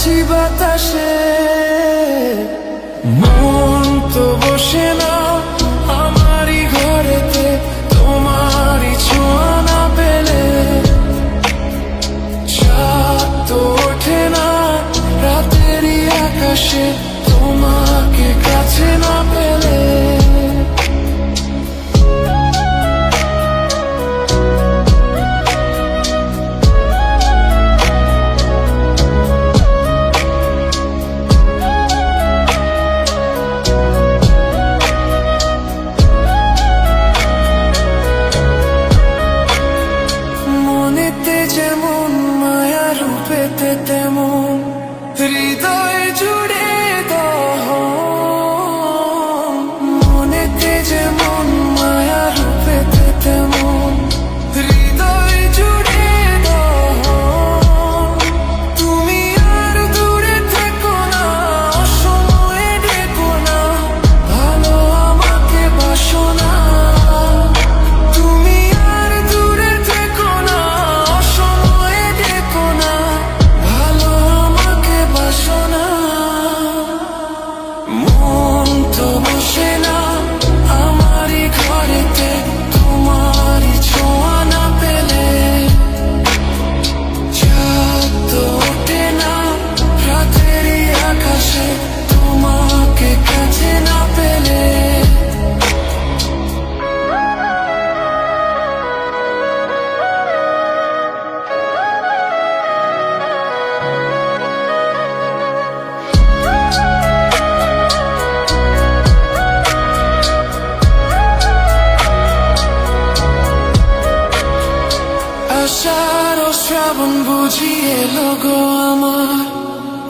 চলেছি বাতাসে। মন তো বসে না আমারই ঘরেতে, তোমারই ছোঁয়া না পেলে। চাঁদ তো ওঠে না রাতেরই আকাশে, তোমাকে কাছে না পেলে। যেমন মায়া রূপেতে তেমন হৃদয় জুড়ে দহন। মনেতে যেমন মায়া রূপেতে তেমন হৃদয় জুড়ে দহন। তুমি আর দূরে থেকো না, অসময়ে ডেকো না, ভালো আমাকে বাসো না। তুমি আর দূরে থেকো না, অসময়ে ডেকো না, ভালো আমাকে বাসো না। মন তো বসে না আমারই ঘরেতে, তোমারই ছোঁয়া না পেলে। চাঁদ তো ওঠে না রাতেরই আকাশে, তোমাকে কাছে না পেলে। আষাঢ় ও শ্রাবণ বুঝি এলো গো আমার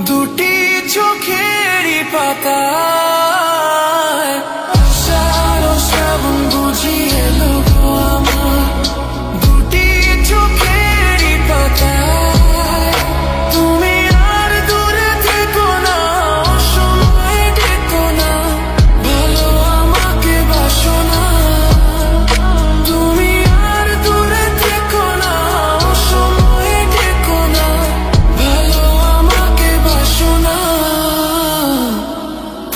দুটি চোখেরই পাতায়। আষাঢ় ও শ্রাবণ বুঝি এলো গো আমার দুটি চোখেরই পাতায়। তুমি আর দূরে থেকো না, অসময়ে ডেকো না, ভালো আমাকে বাসো না। তুমি আর দূরে থেকো না, অসময়ে ডেকো না, ভালো আমাকে বাসো না।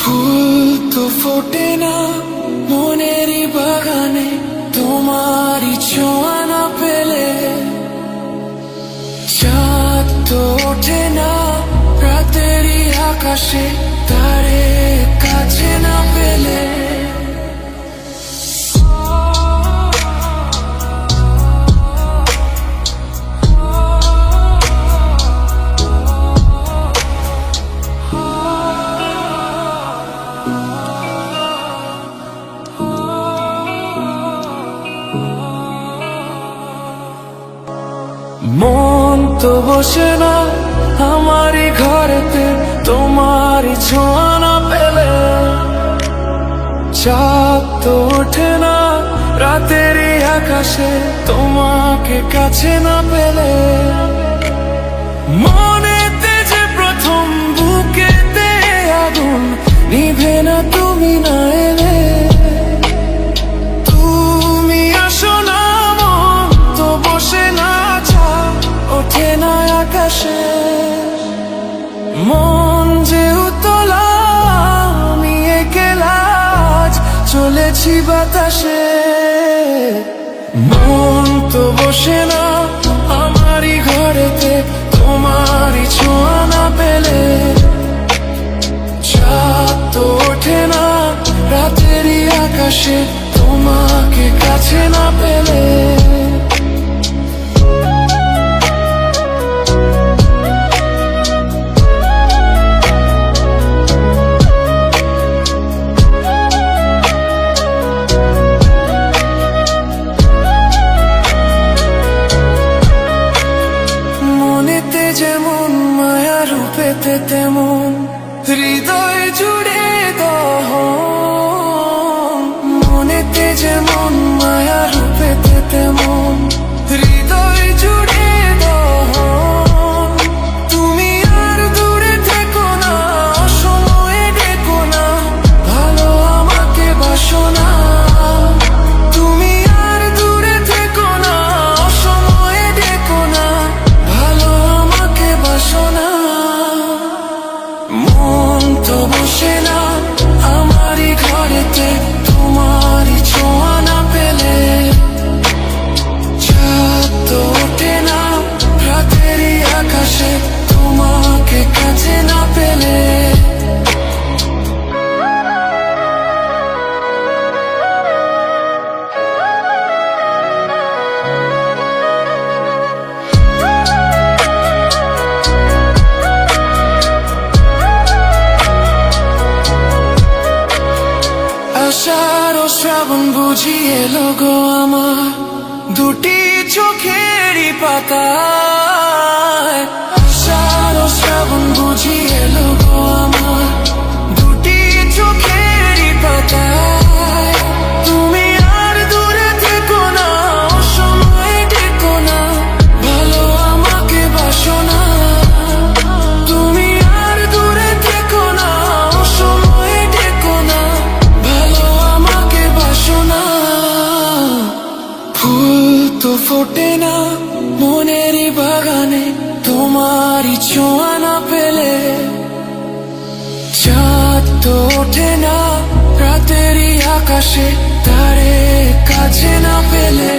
ফুল তো ফোটে না মনেরই বাগানে, তোমারই ছোঁয়া না পেলে। চাঁদ তো ওঠে না রাতেরই আকাশে, তারে কাছে না পেলে। মন তো বসে না আমারই ঘরেতে, তোমারই ছোঁয়া না পেলে। চাঁদ তো ওঠে না রাতেরই আকাশে, তোমাকে কাছে না পেলে। মনেতে যে প্রথম বুকেতে আগুন, নিভে না তুমি না এলে। তুমি আসো না, মন তো বসে না, ওঠে না আকাশে। মন যে উতলা আমি একলা আজ চলেছি বাতাসে। মন তো বসে না আমারই ঘরেতে, তোমারই ছোঁয়া না পেলে। চাঁদ তো ওঠে না রাতেরই আকাশে, তোমাকে কাছে না পেলে। যেমন মায়া রূপেতে তেমন হৃদয় জুড়ে দহন। মনেতে যেমন মায়া রূপেতে তেমন হৃদয় জুড়ে দহন। তুমি আর দূরে থেকো না, অসময়ে ডেকো না, ভালো আমাকে বাসো না। তুমি আর দূরে থেকো না, অসময়ে ডেকো না, ভালো আমাকে বাসো না। এলো গো আমার দুটি চোখেরই পাতায়, আষাঢ় শ্রাবণ বুঝি এলো গো আমার দুটি চোখেরই পাতায়। তুমি আর দূরে থেকো না, অসময়ে ডেকো না, ভালো আমাকে বাসো না। তুমি আর দূরে থেকো না, অসময়ে ডেকো না, ভালো আমাকে বাসো না। ফুল তো ফোটে না মনেরই বাগানে, তোমারই ছোঁয়া না পেলে। চাঁদ তো ওঠে না রাতেরই আকাশে, তারে কাছে না পেলে।